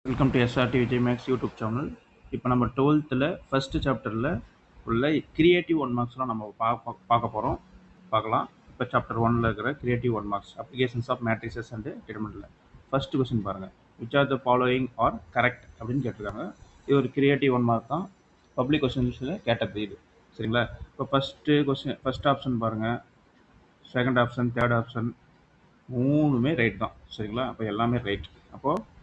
Welcome to SRT Vijay maths YouTube channel. இப்போ நம்ம 12th first சாப்டரில் உள்ள கிரியேட்டிவ் ஒன் மார்க்ஸ்லாம் நம்ம பார்க்க போகிறோம். பார்க்கலாம். இப்போ சாப்டர் 1ல் இருக்கிற creative one marks applications of matrices and டிட்டர்மினன்ட்ல ஃபர்ஸ்ட் கொஸ்டின் பாருங்கள். Which are the following are correct அப்படின்னு கேட்டிருக்காங்க. இது ஒரு கிரியேட்டிவ் ஒன் மார்க் தான். பப்ளிக் கொஸ்டின்ஸில் கேட்டது இது. சரிங்களா? இப்போ ஃபர்ஸ்ட் ஆப்ஷன் பாருங்கள், செகண்ட் ஆப்ஷன், தேர்ட் ஆப்ஷன் மூணுமே ரைட் தான். சரிங்களா? அப்போ எல்லாமே ரைட். அப்போது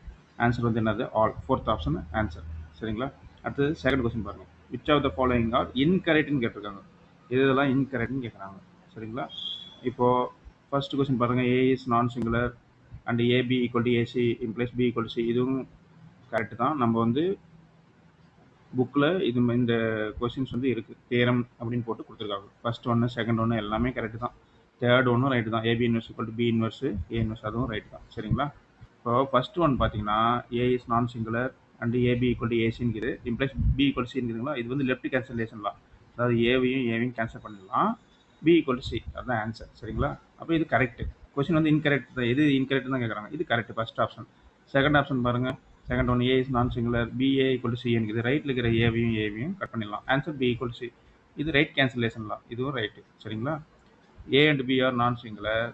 ஆன்சர் வந்து என்னது? ஆல். Fourth option answer. சரிங்களா? அடுத்தது செகண்ட் கொஸ்டின் பாருங்கள். Which of the following are இன்கரெக்ட்னு கேட்டிருக்காங்க. இதெல்லாம் இன்கரெக்ட்னு கேட்குறாங்க. சரிங்களா? இப்போது ஃபர்ஸ்ட் கொஸ்டின் பாருங்கள். A is non singular and AB equal to AC implies B equal to C. இதுவும் கரெக்டு தான். நம்ம வந்து புக்கில் இந்த கொஸ்டின்ஸ் வந்து இருக்குது. தேரம் அப்படின்னு போட்டு கொடுத்துருக்காங்க. ஃபர்ஸ்ட் ஒன்று, செகண்ட் ஒன்று எல்லாமே கரெக்டு தான். தேர்ட் ஒன்றும் ரைட்டு தான். AB inverse equal to B inverse, A inverse, அதுவும் ரைட்டு தான். சரிங்களா? இப்போ ஃபர்ஸ்ட் ஒன் பார்த்தீங்கன்னா A is non singular and AB equal to ஏசிங்கிறது இம்ப்ளைஸ் பி ஈக்குவல் சிங்கிறதுங்களா. இது வந்து லெஃப்ட் கேன்சலேஷன்லாம், அதாவது ஏவையும் கேன்சல் பண்ணிடலாம். பி ஈக்குவல் டு சி, அதுதான் ஆன்சர். சரிங்களா? அப்போ இது கரெக்ட். கொஸ்டின் வந்து இன்கரெக்ட் தான். எது இன்கரெக்ட் தான் கேட்குறாங்க. இது correct, first option. Second option பாருங்கள். Second one A is non singular, BA equal to C இருக்குது. ரைட்டில் இருக்கிற ஏவையும் கட் பண்ணிடலாம். Answer B equal to C. இது ரைட் கேன்சலேஷன்லாம், இதுவும் ரைட்டு. சரிங்களா? A and B are non singular,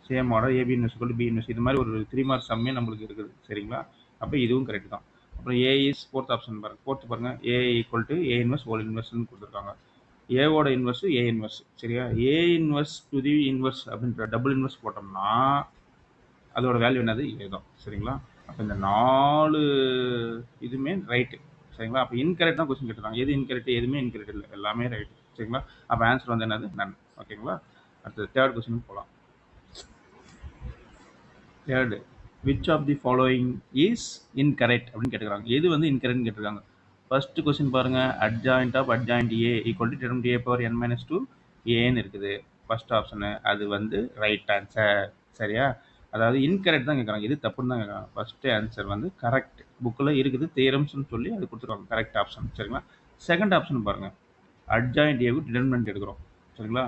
same order, AB inverse equal to B inverse. இது மாதிரி ஒரு 3 மார்க் சம்மே நம்மளுக்கு இருக்குது. சரிங்களா? அப்போ இதுவும் கரெக்ட் தான். அப்புறம் ஏ இஸ் ஃபோர்த் ஆப்ஷன் பாருங்கள். ஃபோர்த்து பாருங்கள். A equal to A inverse whole இன்வெர்ஸ்னு கொடுத்துருக்காங்க. ஏவோட இன்வெர்ஸ் ஏ இன்வெர்ஸ். சரியா? A inverse to the inverse அப்படின்ற டபுள் இன்வெர்ஸ் போட்டோம்னா அதோட வேல்யூ என்னது? ஏ தான். சரிங்களா? அப்போ இந்த 4 இதுவுமே ரைட்டு. சரிங்களா? அப்போ இன்கரெக்ட் தான் கொஸ்டின் கேட்டுருக்காங்க. எது இன்கரெக்ட்? எதுவுமே இன்கரெக்ட் இல்லை, எல்லாமே ரைட்டு. சரிங்களா? அப்போ ஆன்சர் வந்து என்னது? நன். ஓகேங்களா? அடுத்தது தேர்ட் கொஸ்டின் போகலாம். Third, which of the following is incorrect அப்படின்னு கேட்டுக்கிறாங்க. எது வந்து இன்கரெக்ட்னு கேட்டிருக்காங்க. ஃபர்ஸ்ட் கொஸ்டின் பாருங்கள். Adjoint of adjoint A equal to determinant A power n - 2 ஏன்னு இருக்குது. First option. அது வந்து ரைட் ஆன்சர். சரியா? அதாவது இன்கரெக்ட் தான் கேட்குறாங்க. இது தப்புன்னு தான் கேட்குறாங்க. ஃபர்ஸ்ட் ஆன்சர் வந்து கரெக்ட். புக்கில் இருக்குது, தியரம்ஸ்னு சொல்லி அது கொடுத்துருக்காங்க. Correct option. சரிங்களா? செகண்ட் ஆப்ஷன் பாருங்கள். அட்ஜாயிண்ட் ஏவுக்கு டிட்டர்மினன்ட் எடுக்கிறோம். சரிங்களா?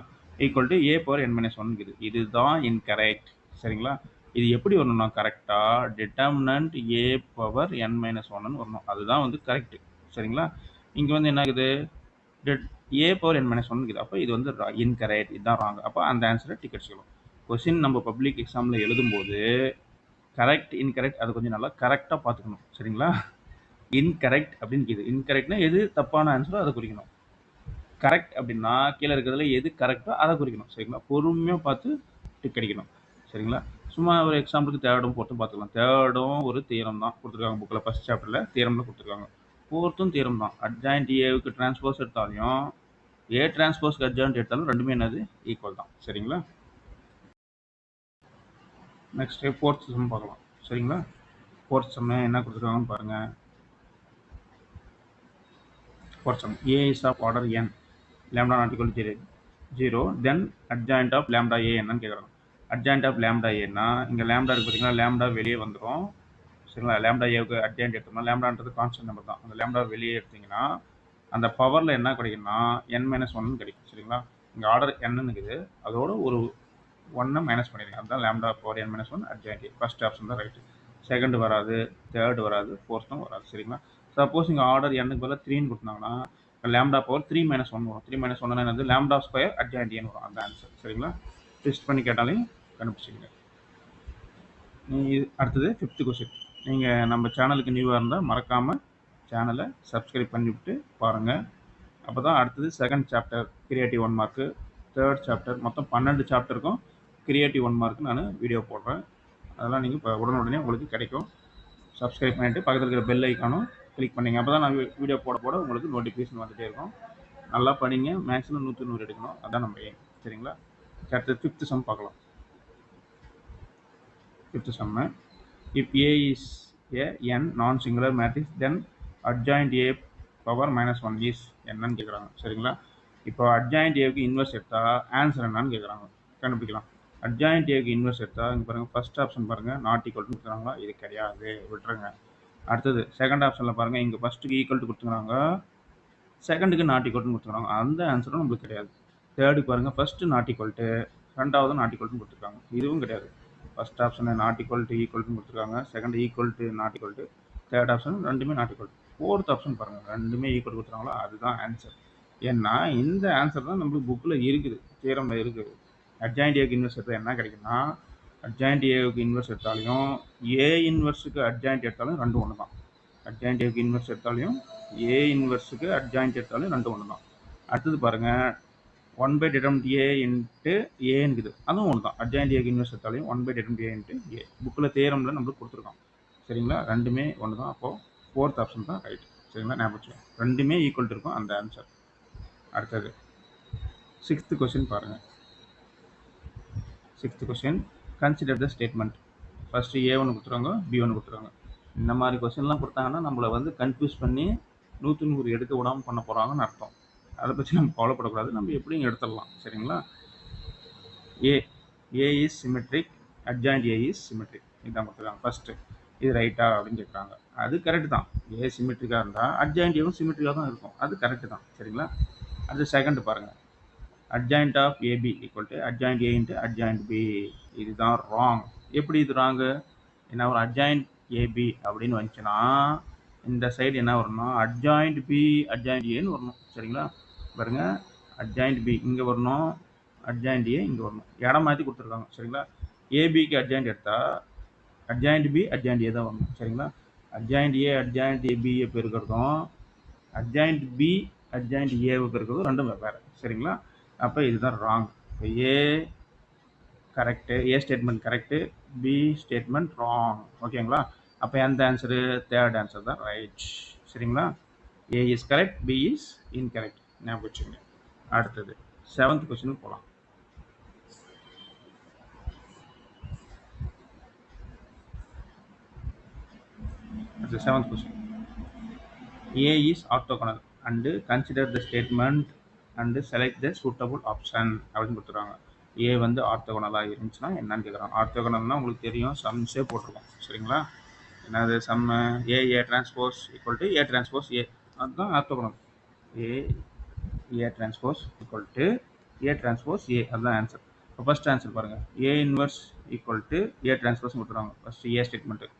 Equal to A power n - 1 இருக்குது. இதுதான் இன்கரெக்ட். சரிங்களா? இது எப்படி வரணும்னா கரெக்டாக டிட்டர்மினன்ட் ஏ பவர் n - 1ன்னு வரணும். அதுதான் வந்து கரெக்டு. சரிங்களா? இங்கே வந்து என்ன ஆகுது? ஏ பவர் n - 1 இருக்குது. அப்போ இது வந்து இன்கரெக்ட். இதுதான் ராங். அப்போ அந்த ஆன்சரை டிக் அடிச்சுக்கணும். கொஸ்டின் நம்ம பப்ளிக் எக்ஸாமில் எழுதும்போது கரெக்ட் இன்கரெக்ட் அதை கொஞ்சம் நல்லா கரெக்டாக பார்த்துக்கணும். சரிங்களா? இன்கரெக்ட் அப்படின்னு இது இன்கரெக்ட்னா எது தப்பான ஆன்சரோ அதை குறிக்கணும். கரெக்ட் அப்படின்னா கீழே இருக்கிறதுல எது கரெக்டோ அதை குறிக்கணும். சரிங்களா? பொறுமையாக பார்த்து டிக் அடிக்கணும். சரிங்களா? சும்மா ஒரு எக்ஸாம்பிளுக்கு தேர்டும் ஃபோர்த்தும் பார்த்துக்கலாம். தேர்டும் ஒரு தீரம் தான் கொடுத்துருக்காங்க புக்கில். ஃபர்ஸ்ட் சாப்டரில் தீரம்ல கொடுத்துருக்காங்க. ஃபோர்த்தும் தீரம் தான். அட்ஜாயிண்ட் ஏவுக்கு டிரான்ஸ்போஸ் எடுத்தாலையும் ஏ டிரான்ஸ்போஸ்க்கு அட்ஜாயிண்ட் எடுத்தாலும் ரெண்டுமே என்னது? ஈக்குவல் தான். சரிங்களா? நெக்ஸ்ட் ஃபோர்த் சம் பார்க்கலாம். சரிங்களா? ஃபோர்த் சம் என்ன கொடுத்துருக்காங்கன்னு பாருங்கள். Fourth sum. A is of order n, lambda not equal to 0, then adjoint of lambda a என்னன்னு கேட்குறாங்க. adjoint of lambda a இங்கே லேம்டா இருக்குது பார்த்தீங்கன்னா, லேம்டா வெளியே வந்துடும். சரிங்களா? லேம்டா ஏவுக்கு அட்ஜாயிண்ட் எடுத்தோம்னா லேம்டான்றது கான்ஸ்டன்ட் நம்பர் தான். அந்த லேம்டா வெளியே எடுத்தீங்கன்னா அந்த பவரில் என்ன கிடைக்குன்னா n - 1 கிடைக்கும். சரிங்களா? இங்கே ஆர்டர் என்னன்னு இருக்குது, அதோட ஒரு 1 மைனஸ் பண்ணிடுங்க. அதுதான் lambda power n - 1 adjoint. First option தான் ரைட்டு. செகண்ட் வராது, தேர்ட் வராது, ஃபோர்த்தும் வராது. சரிங்களா? சப்போஸ் இங்கே ஆர்டர் என்னுக்கு பதிலாக 3ன்னு கொடுத்தாங்கன்னா லேம்டா பவர் 3 - 1 வரும். 3 - 1 என்னது? லேம்டா ஸ்கொயர் அட்ஜாயிண்ட் ஏன்னு வரும். அந்த ஆன்சர். சரிங்களா? டெஸ்ட் பண்ணி கேட்டாலையும் கண்டுபிடிச்சிங்க. அடுத்தது ஃபிஃப்த் கொஸ்டின். நீங்கள் நம்ம சேனலுக்கு நியூவாக இருந்தால் மறக்காமல் சேனலை சப்ஸ்கிரைப் பண்ணிவிட்டு பாருங்கள். அப்போ தான் அடுத்தது second chapter creative one mark, third chapter, மொத்தம் 12 சாப்டருக்கும் கிரியேட்டிவ் ஒன் மார்க்கு நான் வீடியோ போடுறேன். அதெல்லாம் நீங்கள் இப்போ உடனுடனே உங்களுக்கு கிடைக்கும். சப்ஸ்கிரைப் பண்ணிவிட்டு பக்கத்தில் இருக்கிற பெல் ஐக்கானும் கிளிக் பண்ணிங்க. அப்போ தான் நான் வீடியோ போட உங்களுக்கு நோட்டிஃபிகேஷன் வந்துகிட்டே இருக்கும். நல்லா படிங்க. மேக்ஸிமம் 100 100 எடுக்கணும். அதான் நம்ம ஏம். சரிங்களா? அடுத்து ஃபிஃப்த் சம் பார்க்கலாம். Fifth sum. If A is an non singular matrix then adjoint A power -1 is என்னன்னு கேட்குறாங்க. சரிங்களா? இப்போ அட்ஜாயிண்ட் ஏவுக்கு இன்வெர்ஸ் எடுத்தால் ஆன்சர் என்னன்னு கேட்குறாங்க. கண்டுபிடிக்கலாம். அட்ஜாயிண்ட் ஏவுக்கு இன்வெர்ஸ் எடுத்தால் இங்கே பாருங்கள். ஃபர்ஸ்ட் ஆப்ஷன் பாருங்கள். நாட் ஈக்குவல் டு கொடுத்துறாங்களா? இது கிடையாது, விட்டுருங்க. அடுத்தது செகண்ட் ஆப்ஷனில் பாருங்கள். இங்கே ஃபஸ்ட்டுக்கு ஈக்குவல் டு கொடுத்துக்கிறாங்க, செகண்டுக்கு நாட் ஈக்குவல்னு கொடுத்துருக்காங்க. அந்த ஆன்சரும் நம்மளுக்கு கிடையாது. தேர்டுக்கு பாருங்கள். ஃபஸ்ட்டு நாட் ஈக்குவல் டு, ரெண்டாவது நாட் ஈக்குவல்னு கொடுத்துருக்காங்க. இதுவும் கிடையாது. ஃபஸ்ட் ஆப்ஷனை நாட் ஈக்குவல் டு ஈக்குவல்னு கொடுத்துருக்காங்க, second equal to not equal to, third option ரெண்டுமே நாட் ஈக்குவல். ஃபோர்த் ஆப்ஷன் பாருங்கள், ரெண்டுமே ஈக்குவல் கொடுத்துறாங்களா, அதுதான் ஆன்சர். ஏன்னா இந்த ஆன்சர் தான் நம்மளுக்கு புக்கில் இருக்குது, தியரமில் இருக்குது. அட்ஜாயிண்ட் ஏக்கு இன்வெர்ஸ் எடுத்தால் என்ன கிடைக்குன்னா, அட்ஜாயிண்ட் ஏவுக்கு இன்வெர்ஸ் எடுத்தாலையும் ஏ இன்வெர்ஸுக்கு அட்ஜாயிண்ட் எடுத்தாலும் ரெண்டு ஒன்று தான். அட்ஜாயிண்ட் ஏவுக்கு இன்வெர்ஸ் எடுத்தாலையும் ஏ இன்வெர்ஸுக்கு அட்ஜாயிண்ட் எடுத்தாலும் ரெண்டு ஒன்று தான். அடுத்தது பாருங்கள், 1/determinant A இன்ட்டு ஏன்னுக்குது, அதுவும் ஒன்று தான். அட்ஜாயிண்ட் ஏக்கு இன்வெர்ஸ் எடுத்தாலையும் 1/determinant A இன்ட்டு ஏ புக்கில் தியரமில் நம்மளுக்கு கொடுத்துருக்கோம். சரிங்களா, ரெண்டுமே ஒன்று தான். அப்போது ஃபோர்த் ஆப்ஷன் தான் ரைட். சரிங்களா, ஞாபகம் ரெண்டுமே ஈக்குவல் இருக்கும் அந்த ஆன்சர். அடுத்தது 6th கொஸ்டின் பாருங்கள். 6th question, consider the statement. First A1 கொடுத்துருவாங்க, B1 கொடுத்துருவாங்க. இந்த மாதிரி கொஸ்டின்லாம் கொடுத்தாங்கன்னா நம்மளை வந்து கன்ஃபியூஸ் பண்ணி 100 எடுக்க விடாமல் பண்ண போகிறாங்கன்னு அர்த்தம். அதை பற்றி நம்ம கவலைப்படக்கூடாது, நம்ம எப்படியும் எடுத்துடலாம். சரிங்களா, A is symmetric, adjoint A is symmetric, இதுதான் கொடுத்துருக்காங்க. ஃபஸ்ட்டு இது ரைட்டா அப்படின்னு கேட்குறாங்க. அது கரெக்டு தான். ஏ சிமெட்ரிக்காக இருந்தால் அட்ஜாயிண்ட் ஏவும் சிமெட்ரிக்காக தான் இருக்கும், அது கரெக்டு தான். சரிங்களா, அது செகண்ட் பாருங்கள், adjoint of AB equal to adjoint A into adjoint B, இதுதான் ராங். எப்படி இது ராங்கு? என்ன ஒரு அட்ஜாயிண்ட் ஏபி அப்படின்னு வந்துச்சுன்னா இந்த சைடு என்ன வரணும், அட்ஜாயிண்ட் பி அட்ஜாயிண்ட் ஏன்னு வரணும். சரிங்களா, பாருங்க, அட்ஜாயிண்ட் பி இங்கே வரணும், அட்ஜாயிண்ட் ஏ இங்கே வரணும், இடம் மாற்றி கொடுத்துருக்காங்க. சரிங்களா, ஏபிக்கு அட்ஜாயிண்ட் எடுத்தால் அட்ஜாயிண்ட் பி அட்ஜாயிண்ட் ஏ தான் வரணும். சரிங்களா, அட்ஜாயிண்ட் ஏ அட்ஜாயிண்ட் ஏபியை பெருக்கிறதும் அட்ஜாயிண்ட் பி அட்ஜாயிண்ட் ஏவை பெருக்கிறதும் ரெண்டும் வெவ்வேறு. சரிங்களா, அப்போ இதுதான் ராங். இப்போ A correct, A statement correct, B statement wrong. ஓகேங்களா, அப்போ எந்த ஆன்சரு? தேர்ட் ஆன்சர் தான் ரைட். சரிங்களா, A is correct, B is incorrect, ஞாபகம் வச்சுங்க. அடுத்தது 7th கொஸ்டின் போகலாம். அடுத்து 7th question, A is orthogonal and consider the statement and select the suitable option அப்படின்னு கொடுத்துருவாங்க. ஏ வந்து ஆர்த்தோகனலாக இருந்துச்சுன்னா என்னன்னு கேட்குறாங்க. ஆர்த்தோகனல்னால் உங்களுக்கு தெரியும், சம்ஸே போட்டிருக்கோம். சரிங்களா, என்னது sum? A transpose equal to A transpose A, அதுதான் orthogonal. A transpose equal to A transpose A, அதுதான் ஆன்சர். இப்போ ஃபஸ்ட் ஆன்சர் பாருங்கள், A inverse equal to A transpose கொடுத்துருவாங்க. ஃபஸ்ட்டு ஏ ஸ்டேட்மெண்ட்டு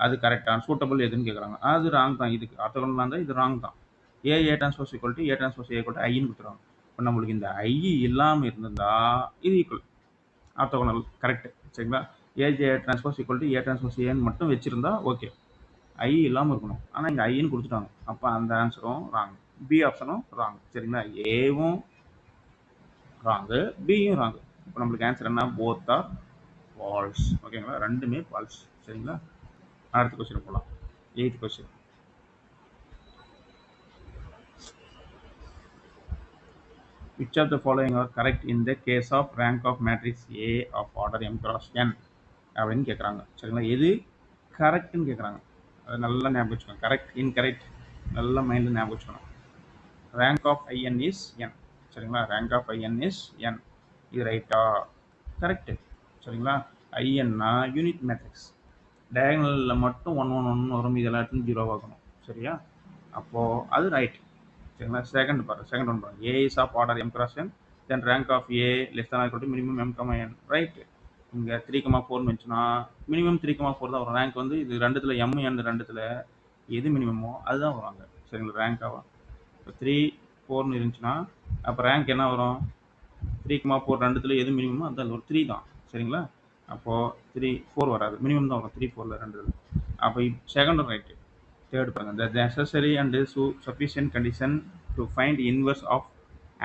அது கரெக்டாக, சூட்டபிள் எதுன்னு கேட்குறாங்க. அது ராங் தான். இதுக்கு ஆர்த்தோகனலாக இருந்தால் இது ராங் தான். A transpose equal to A transpose A equal to ஐன்னு கொடுத்துருவாங்க. இப்போ நம்மளுக்கு இந்த ஐ இல்லாமல் இருந்திருந்தால் இது ஈக்குவல், ஆர்த்தோகனல் கரெக்டு. சரிங்களா, A transpose equal to A transpose ஏன்னு மட்டும் வச்சுருந்தா ஓகே, ஐ இல்லாமல் இருக்கணும். ஆனால் இங்கே ஐன்னு கொடுத்துட்டாங்க, அப்போ அந்த ஆன்சரும் ராங். பி ஆப்ஷனும் ராங். சரிங்களா, ஏவும் ராங்கு, பியும் ராங்கு. இப்போ நம்மளுக்கு ஆன்சர் என்ன? Both or false. ஓகேங்களா, ரெண்டுமே ஃபால்ஸ். சரிங்களா, அடுத்த கொஸ்டின் போகலாம். 8th question, which of the following are correct in the case of rank of matrix A of order m cross n அப்படின்னு கேட்குறாங்க. சரிங்களா, எது கரெக்டுன்னு கேட்குறாங்க, அதை நல்லா ஞாபகம் வச்சுக்கணும். கரெக்ட் இன்கரெக்ட் நல்லா மைண்டில் ஞாபகம் வச்சுக்கணும். ரேங்க் ஆஃப் ஐஎன் இஸ் என். சரிங்களா, ரேங்க் ஆஃப் ஐஎன் இஸ் என், இது ரைட்டா? கரெக்டு. சரிங்களா, ஐஎன்னா யூனிட் மேட்ரிக்ஸ், டயகனலில் மட்டும் 1 1 1 வரும், இதெல்லாம் எடுத்து 0 ஆகணும். சரியா, அப்போது அது ரைட். சரிங்களா, செகண்ட் பாருங்கள், செகண்ட் ஒன் பாருங்கள், A is of order M cross N, then rank of A less than equal to minimum M comma N. Right. இங்கே 3,4 வந்துச்சுன்னா மினிமம் 3,4 தான் வரும். ரேங்க் வந்து இது ரெண்டுத்தில் எம் என் ரெண்டுத்தில் எது மினிமமோ அதுதான் வரும். சரிங்களா, ரேங்காக இப்போ 3 4ன்னு இருந்துச்சுன்னா அப்போ ரேங்க் என்ன வரும்? 3,4 ரெண்டுத்தில் எது மினிமமோ அதுதான் ஒரு 3 தான். சரிங்களா, அப்போது 3 4 வராது, மினிமம் தான் வரும் 3 4ல் ரெண்டுத்தில். அப்போ செகண்டும் ரைட்டு. தேர்ட் பாருங்கள், the necessary and sufficient condition to find inverse of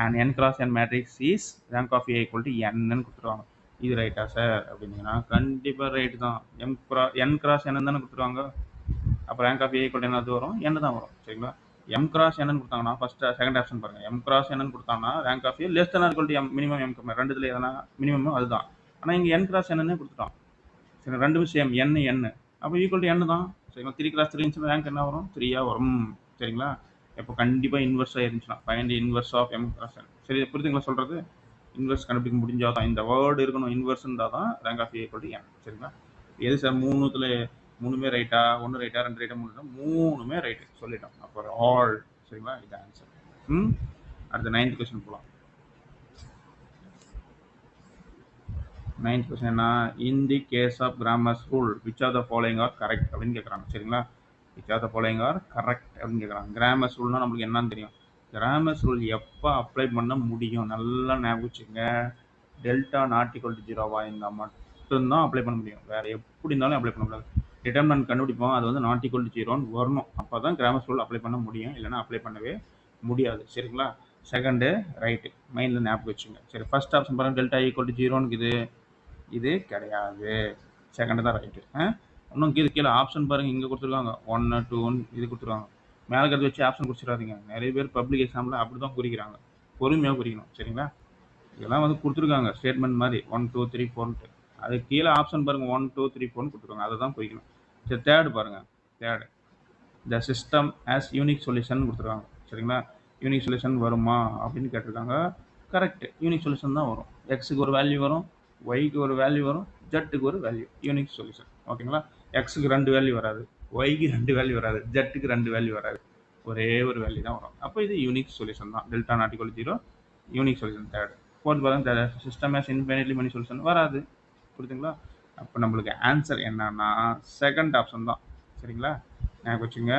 an n cross n matrix is rank of A equal to n ன்னு கொடுத்துருவாங்க. இது ரைட்டா சார் அப்படின்னீங்கன்னா கண்டிப்பாக ரைட்டு தான். n cross n தானே கொடுத்துருவாங்க, அப்போ ரேங்க் ஆஃப் ஏ ஈக்குவல் என்னது வரும்? n தான் வரும். சரிங்களா, m cross n கொடுத்தாங்கன்னா ஃபஸ்ட்டு செகண்ட் ஆப்ஷன் பாருங்கள், m cross n கொடுத்தாங்கன்னா rank of A less than equal to minimum M கம்மா, ரெண்டுத்தில் எதனா மினிமம் அதுதான். ஆனால் இங்கே n cross n கொடுத்துட்டான். சரி, ரெண்டுமே சேம் n, அப்போ ஈக்குவல் டு n தான். சரிங்களா, 3 cross 3 இருந்துச்சுன்னா ரேங்க் என்ன வரும்? 3 வரும். சரிங்களா, இப்போ கண்டிப்பாக இன்வெர்ஸாக இருந்துச்சுன்னா find inverse of m cross n. சரி, புரியுதுங்களா சொல்கிறது? இன்வெர்ஸ் கண்டுபிடிக்க முடிஞ்சால் தான், இந்த வேர்டு இருக்கணும், இன்வெர்ஸ் இருந்தால் தான் rank of A equal to n. சரிங்களா, எது சார் மூணுத்தில் மூணுமே ரைட்டா? 1 ரைட்டா 2 ரைட்டா 3 ரைட்டா? மூணுமே ரைட்டு சொல்லிட்டோம். அப்போ ஆல். சரிங்களா, இது ஆன்சர். அடுத்த 9th கொஸ்டின் போகலாம். 9th கொஸ்டின் என்ன? In the case of Cramer's rule which of the following are correct அப்படின்னு கேட்குறாங்க. சரிங்களா, which are the following are correct அப்படின்னு கேட்குறாங்க. கிராமர்ஸ் ரூல்னா நம்மளுக்கு என்னன்னு தெரியும். கிராமர்ஸ் ரூல் எப்போ அப்ளை பண்ண முடியும் நல்லா ஞாபகம் வச்சுங்க. டெல்டா நாட் ஈக்குவல் டு ஜீரோவா இருந்தால் மட்டும்தான் அப்ளை பண்ண முடியும். வேறு எப்படி இருந்தாலும் அப்ளை பண்ண முடியாது. டிட்டர்மினன்ட் கண்டுபிடிப்போம், அது வந்து நாட் ஈக்குவல் டு ஜீரோன்னு வரணும். அப்போ தான் கிராமர்ஸ் ரூல் அப்ளை பண்ண முடியும், இல்லைன்னா அப்ளை பண்ணவே முடியாது. சரிங்களா? செகண்டு ரைட்டு, மைண்டில் ஞாபகம் வச்சுங்க. சரி, ஃபர்ஸ்ட் ஆப்ஷன் பாருங்கள், டெல்டா ஈக்குவல் டு ஜீரோன்னு இது கிடையாது. செகண்டு தான் ரைட்டு. இன்னும் கீழே ஆப்ஷன் பாருங்கள், இங்கே கொடுத்துருக்காங்க 1 2 இது கொடுத்துருக்காங்க. மேலே கருத்து வச்சு ஆப்ஷன் குறிச்சிடாதீங்க. நிறைய பேர் பப்ளிக் எக்ஸாமில் அப்படி தான் குறிக்கிறாங்க. பொறுமையாக குறிக்கணும். சரிங்களா? இதெல்லாம் வந்து கொடுத்துருக்காங்க ஸ்டேட்மெண்ட் மாதிரி 1 2 3 4ன்ட்டு. அது கீழே ஆப்ஷன் பாருங்கள் 1 2 3 4ன்னு கொடுத்துருக்காங்க. அதை தான் குறிக்கணும். சரி, தேர்டு பாருங்கள். Third, the system as unique solution கொடுத்துருக்காங்க. சரிங்களா? யூனிக் சொல்யூஷன் வருமா அப்படின்னு கேட்டிருக்காங்க. கரெக்ட், யூனிக் சொல்யூஷன் தான் வரும். எக்ஸுக்கு ஒரு வேல்யூ வரும், ஒய்க்கு ஒரு வேல்யூ வரும், ஜெட்டுக்கு ஒரு வேல்யூ. Unique solution. ஓகேங்களா? எக்ஸுக்கு 2 வேல்யூ வராது, ஒய்க்கு 2 வேல்யூ வராது, ஜெட்டுக்கு 2 வேல்யூ வராது, ஒரே ஒரு வேல்யூ தான் வரும். அப்போ இது யூனிக் சொல்யூஷன் தான். Delta not equal zero, unique solution. Third. Fourth பாருங்க, system as infinitely many solution வராது. புரியுதுங்களா? அப்போ நம்மளுக்கு ஆன்சர் என்னன்னா செகண்ட் ஆப்ஷன் தான். சரிங்களா? ஞாபகம் வச்சுங்க.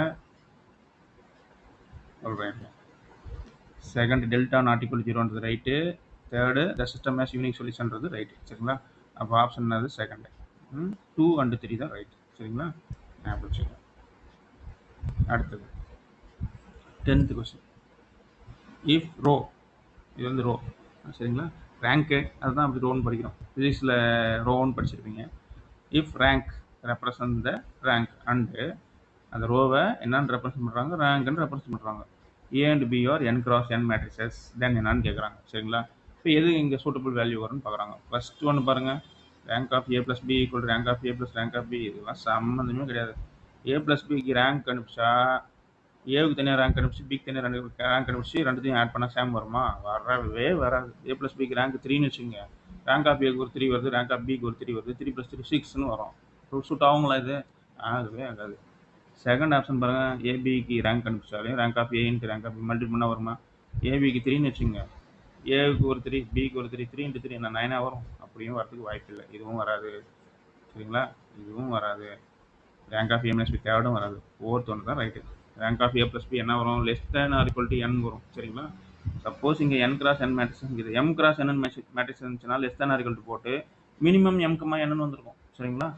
செகண்ட், டெல்டா நாட் ஈக்குவல் ஜீரோன்றது right. Third, the system as unique சொல்யூஷன்றது ரைட்டு. சரிங்களா? அப்போ ஆப்ஷன் என்னது? செகண்டு. 2 and 3 தான் ரைட். சரிங்களா? ஞாபகம் வச்சுங்க. அடுத்தது 10th கொஸ்டின். இஃப் ரோ, இது வந்து ரோ. சரிங்களா? ரேங்க்கு அதுதான் அப்படி ரோன்னு படிக்கிறோம். ஃபிசிக்ஸில் ரோன்னு படிச்சிருப்பீங்க. If rank represent the rank and அந்த ரோவை என்னன்னு ரெப்ரசன்ட் பண்ணுறாங்க, ரேங்க்னு ரெப்ரசன்ட் பண்ணுறாங்க. A and B are n cross n matrices then என்னன்னு கேட்குறாங்க. சரிங்களா? இப்போ எது இங்கே சூட்டபிள் வேல்யூ வரும்னு பார்க்குறாங்க. ஃபர்ஸ்ட் ஒன்று பாருங்கள், rank of A plus B equal rank of A plus rank of B. இதெல்லாம் சம்மந்தமே கிடையாது. ஏ ப்ளஸ் பிக்கு ரேங்க் கண்டுபிடிச்சா ஏவுக்கு தனியாக ரேங்க் கண்டுபிடிச்சி பிக்கு தனியாக ரேங்க் கண்டுபிடிச்சி ரெண்டுத்தையும் ஆட் பண்ணால் சேம் வருமா? வரவே வராது. ஏ ப்ளஸ் பிக்கு ரேங்க் 3ன்னு வச்சுங்க, ரேங்க் ஆஃப் ஏக்கு ஒரு 3 வருது, ரேங்க் ஆஃப் பிக்கு ஒரு 3 வருது, 3 + 3 6ன்னு வரும். சூட் ஆகுங்களா இது? ஆகவே ஆகாது. செகண்ட் ஆப்ஷன் பாருங்கள், ஏபிக்கு ரேங்க் கண்டுபிடிச்சாலே rank of A into rank of B multiple பண்ணால் வருமா? ஏபிக்கு 3ன்னு வச்சுங்க, ஏவுக்கு ஒரு 3, பிக்கு ஒரு 3, 3 × 3 என்ன 9 வரும்? அப்படியும் வரதுக்கு வாய்ப்பு இல்லை. இதுவும் வராது. சரிங்களா? இதுவும் வராது. Rank of A minus B தேர்டும் வராது. ஃபோர்த் ஒன்று தான் right. Rank of A plus B என்ன வரும்? Less than or equal to n வரும். சரிங்களா? சப்போஸ் இங்கே n cross n மேட்ரிக்ஸ் இருக்குது, m cross n மேட்ரிக்ஸ் இருந்துச்சுன்னா less than or equal to போட்டு மினிமம் m, n வந்திருக்கும். சரிங்களா?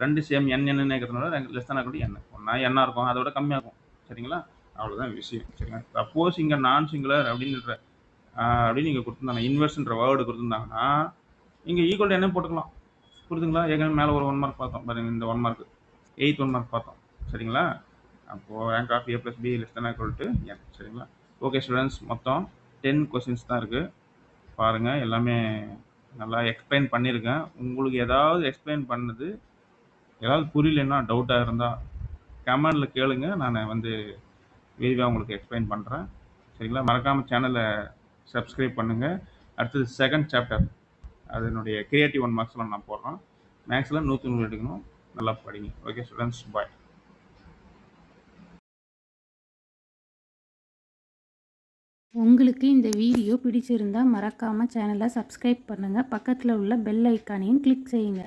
ரெண்டு சேம் n இருக்கிறதுனால less than or equal to n. ஒன்றா n இருக்கும், அதோட கம்மியாக இருக்கும். சரிங்களா? அவ்வளோதான் விஷயம். சரிங்களா? சப்போஸ் இங்கே நான் சிங்குலர் அப்படின்னு நீங்கள் கொடுத்துருந்தாங்க, இன்வெர்ஸ்ன்ற வேர்டு கொடுத்துருந்தாங்கன்னா இங்கே ஈக்குவல் டு என்ன போட்டுக்கலாம். புரியுதுங்களா? ஏற்கனவே மேலே ஒரு 1 மார்க் பார்த்தோம் பாருங்கள், இந்த 1 மார்க் 8th 1 மார்க் பார்த்தோம். சரிங்களா? அப்போது rank of A plus B less than equal to n. சரிங்களா? ஓகே ஸ்டூடெண்ட்ஸ், மொத்தம் 10 கொஸ்டின்ஸ் தான் இருக்குது. பாருங்கள், எல்லாமே நல்லா எக்ஸ்பிளைன் பண்ணியிருக்கேன். உங்களுக்கு ஏதாவது எக்ஸ்பிளைன் பண்ணது ஏதாவது புரியலன்னா, டவுட்டாக இருந்தால் கமெண்டில் கேளுங்க, நான் வந்து விரிவாக உங்களுக்கு எக்ஸ்பிளைன் பண்ணுறேன். சரிங்களா? மறக்காமல் சேனலை சப்ஸ்கிரைப் பண்ணுங்கள். அடுத்தது செகண்ட் சாப்டர், அதனுடைய கிரியேட்டிவ் 1 மார்க்ஸ்லாம் நான் போடுறேன். மேக்ஸில் 100 எடுக்கணும். நல்லா படிங்க. ஓகே ஸ்டூடெண்ட்ஸ், பாய். உங்களுக்கு இந்த வீடியோ பிடிச்சிருந்தா மறக்காமல் சேனலை சப்ஸ்கிரைப் பண்ணுங்கள். பக்கத்தில் உள்ள பெல் ஐக்கானையும் கிளிக் செய்யுங்க.